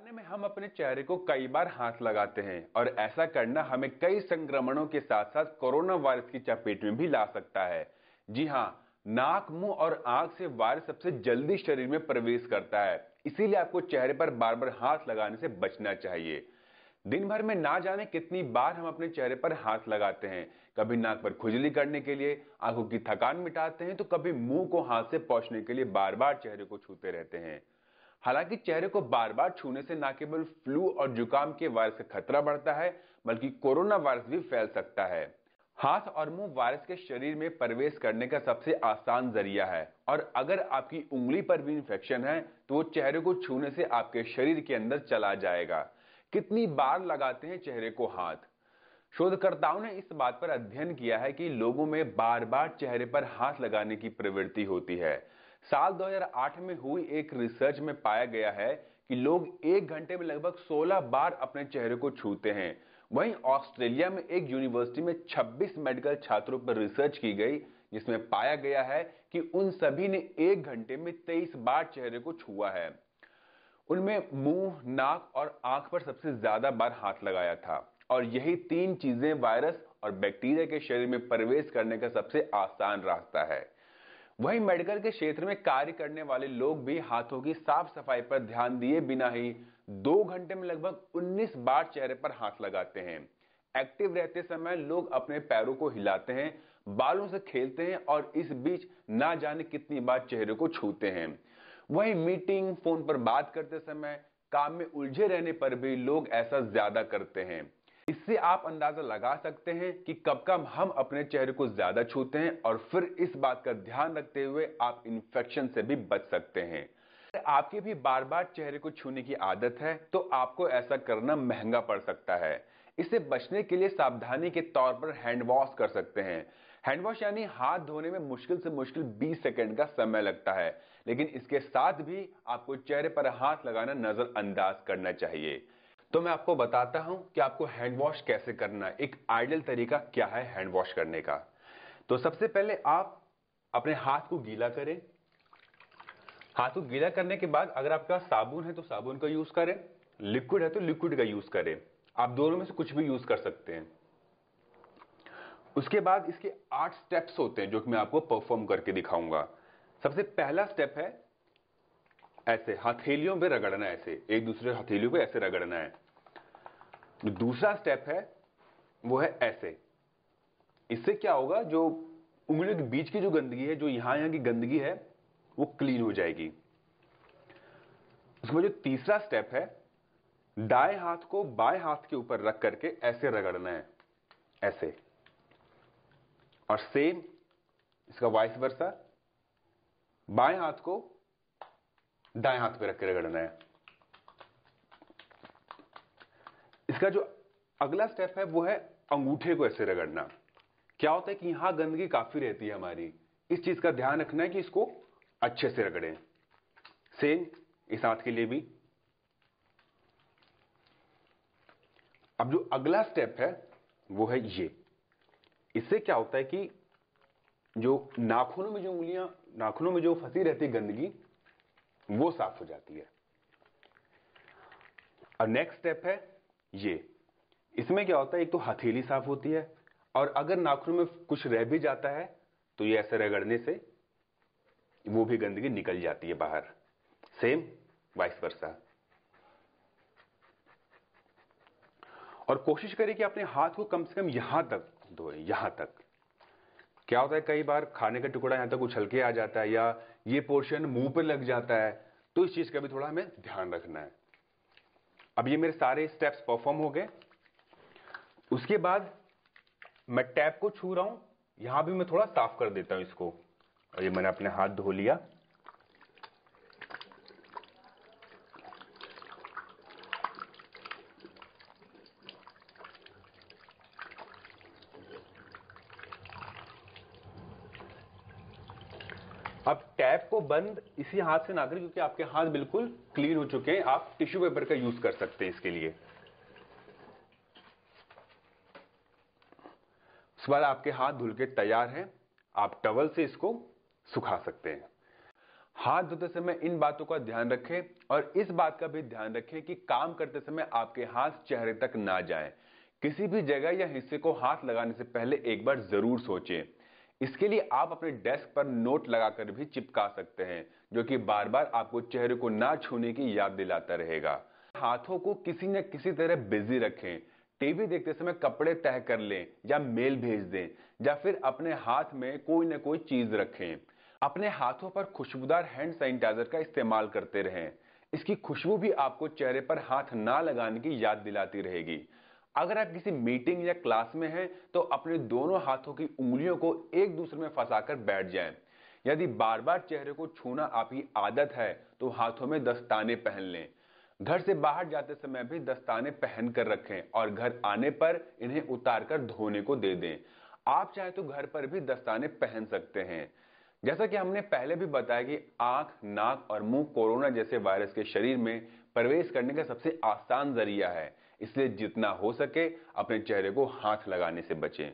खाने में हम अपने चेहरे को कई बार हाथ लगाते हैं और ऐसा करना हमें कई संक्रमणों के साथ साथ कोरोना वायरस की चपेट में भी ला सकता है। जी हाँ, नाक, मुंह और आंख से वायरस सबसे जल्दी शरीर में प्रवेश करता है। इसीलिए आपको चेहरे पर बार बार हाथ लगाने से बचना चाहिए। दिन भर में ना जाने कितनी बार हम अपने चेहरे पर हाथ लगाते हैं। कभी नाक पर खुजली करने के लिए, आंखों की थकान मिटाते हैं, तो कभी मुंह को हाथ से पोंछने के लिए बार बार चेहरे को छूते रहते हैं। हालांकि चेहरे को बार बार छूने से न केवल फ्लू और जुकाम के वायरस का खतरा बढ़ता है, बल्कि कोरोना वायरस भी फैल सकता है। हाथ और मुंह वायरस के शरीर में प्रवेश करने का सबसे आसान जरिया है, और अगर आपकी उंगली पर भी इंफेक्शन है तो वो चेहरे को छूने से आपके शरीर के अंदर चला जाएगा। कितनी बार लगाते हैं चेहरे को हाथ? शोधकर्ताओं ने इस बात पर अध्ययन किया है कि लोगों में बार बार चेहरे पर हाथ लगाने की प्रवृत्ति होती है। साल 2008 में हुई एक रिसर्च में पाया गया है कि लोग एक घंटे में लगभग 16 बार अपने चेहरे को छूते हैं। वहीं ऑस्ट्रेलिया में एक यूनिवर्सिटी में 26 मेडिकल छात्रों पर रिसर्च की गई, जिसमें पाया गया है कि उन सभी ने एक घंटे में 23 बार चेहरे को छुआ है। उनमें मुंह, नाक और आंख पर सबसे ज्यादा बार हाथ लगाया था, और यही तीन चीजें वायरस और बैक्टीरिया के शरीर में प्रवेश करने का सबसे आसान रास्ता है। वहीं मेडिकल के क्षेत्र में कार्य करने वाले लोग भी हाथों की साफ सफाई पर ध्यान दिए बिना ही 2 घंटे में लगभग 19 बार चेहरे पर हाथ लगाते हैं। एक्टिव रहते समय लोग अपने पैरों को हिलाते हैं, बालों से खेलते हैं और इस बीच ना जाने कितनी बार चेहरे को छूते हैं। वहीं मीटिंग, फोन पर बात करते समय, काम में उलझे रहने पर भी लोग ऐसा ज्यादा करते हैं। इससे आप अंदाजा लगा सकते हैं कि कब कब हम अपने चेहरे को ज्यादा छूते हैं, और फिर इस बात का ध्यान रखते हुए आप इन्फेक्शन से भी बच सकते हैं। अगर आपकी भी बार बार चेहरे को छूने की आदत है तो आपको ऐसा करना महंगा पड़ सकता है। इससे बचने के लिए सावधानी के तौर पर हैंड वॉश कर सकते हैं। हैंड वॉश यानी हाथ धोने में मुश्किल से मुश्किल 20 सेकंड का समय लगता है, लेकिन इसके साथ भी आपको चेहरे पर हाथ लगाना नजरअंदाज करना चाहिए। तो मैं आपको बताता हूं कि आपको हैंड वॉश कैसे करना है। एक आइडियल तरीका क्या है हैंड वॉश करने का। तो सबसे पहले आप अपने हाथ को गीला करें। हाथ को गीला करने के बाद अगर आपके पास साबुन है तो साबुन का यूज करें, लिक्विड है तो लिक्विड का यूज करें। आप दोनों में से कुछ भी यूज कर सकते हैं। उसके बाद इसके 8 स्टेप्स होते हैं जो कि मैं आपको परफॉर्म करके दिखाऊंगा। सबसे पहला स्टेप है ऐसे हथेलियों पे रगड़ना, ऐसे एक दूसरे हथेलियों पे ऐसे रगड़ना है। जो दूसरा स्टेप है वो है ऐसे। इससे क्या होगा, जो उंगलियों के बीच की जो गंदगी है, जो यहां की गंदगी है, वो क्लीन हो जाएगी। उसके बाद जो तीसरा स्टेप है, दाएं हाथ को बाएं हाथ के ऊपर रख करके ऐसे रगड़ना है, ऐसे। और सेम इसका वाइस वर्सा, बाएं हाथ को दाएं हाथ पे रख के रगड़ना है। इसका जो अगला स्टेप है वो है अंगूठे को ऐसे रगड़ना। क्या होता है कि यहां गंदगी काफी रहती है हमारी, इस चीज का ध्यान रखना है कि इसको अच्छे से रगड़ें। सेम इस हाथ के लिए भी। अब जो अगला स्टेप है वो है ये। इससे क्या होता है कि जो नाखूनों में जो उंगलियां, नाखूनों में जो फंसी रहती है गंदगी, वो साफ हो जाती है। और नेक्स्ट स्टेप है ये। इसमें क्या होता है, एक तो हथेली साफ होती है, और अगर नाखून में कुछ रह भी जाता है तो ये ऐसे रगड़ने से वो भी गंदगी निकल जाती है बाहर। Same vice versa. और कोशिश करें कि अपने हाथ को कम से कम यहां तक धोएं, यहां तक। क्या होता है, कई बार खाने का टुकड़ा यहां तक उछल के आ जाता है, या ये पोर्शन मुंह पर लग जाता है, तो इस चीज का भी थोड़ा हमें ध्यान रखना है। अब ये मेरे सारे स्टेप्स परफॉर्म हो गए। उसके बाद मैं टैप को छू रहा हूं, यहां भी मैं थोड़ा साफ कर देता हूं इसको। और ये मैंने अपने हाथ धो लिया। अब टैप को बंद इसी हाथ से ना करें, क्योंकि आपके हाथ बिल्कुल क्लीन हो चुके हैं। आप टिश्यू पेपर का यूज कर सकते हैं इसके लिए। उसके बाद आपके हाथ धुल के तैयार हैं, आप टवल से इसको सुखा सकते हैं। हाथ धोते समय इन बातों का ध्यान रखें और इस बात का भी ध्यान रखें कि काम करते समय आपके हाथ चेहरे तक ना जाएं। किसी भी जगह या हिस्से को हाथ लगाने से पहले एक बार जरूर सोचें। इसके लिए आप अपने डेस्क पर नोट लगाकर भी चिपका सकते हैं, जो कि बार बार आपको चेहरे को ना छूने की याद दिलाता रहेगा। हाथों को किसी न किसी तरह बिजी रखें। टीवी देखते समय कपड़े तह कर लें या मेल भेज दें, या फिर अपने हाथ में कोई न कोई चीज रखें। अपने हाथों पर खुशबूदार हैंड सैनिटाइजर का इस्तेमाल करते रहें। इसकी खुशबू भी आपको चेहरे पर हाथ ना लगाने की याद दिलाती रहेगी। अगर आप किसी मीटिंग या क्लास में हैं, तो अपने दोनों हाथों की उंगलियों को एक दूसरे में फंसाकर बैठ जाएं। यदि बार बार चेहरे को छूना आपकी आदत है, तो हाथों में दस्ताने पहन लें। घर से बाहर जाते समय भी दस्ताने पहन कर रखें और घर आने पर इन्हें उतार कर धोने को दे दें। आप चाहे तो घर पर भी दस्ताने पहन सकते हैं। जैसा कि हमने पहले भी बताया कि आंख, नाक और मुंह कोरोना जैसे वायरस के शरीर में प्रवेश करने का सबसे आसान जरिया है, इसलिए जितना हो सके अपने चेहरे को हाथ लगाने से बचें।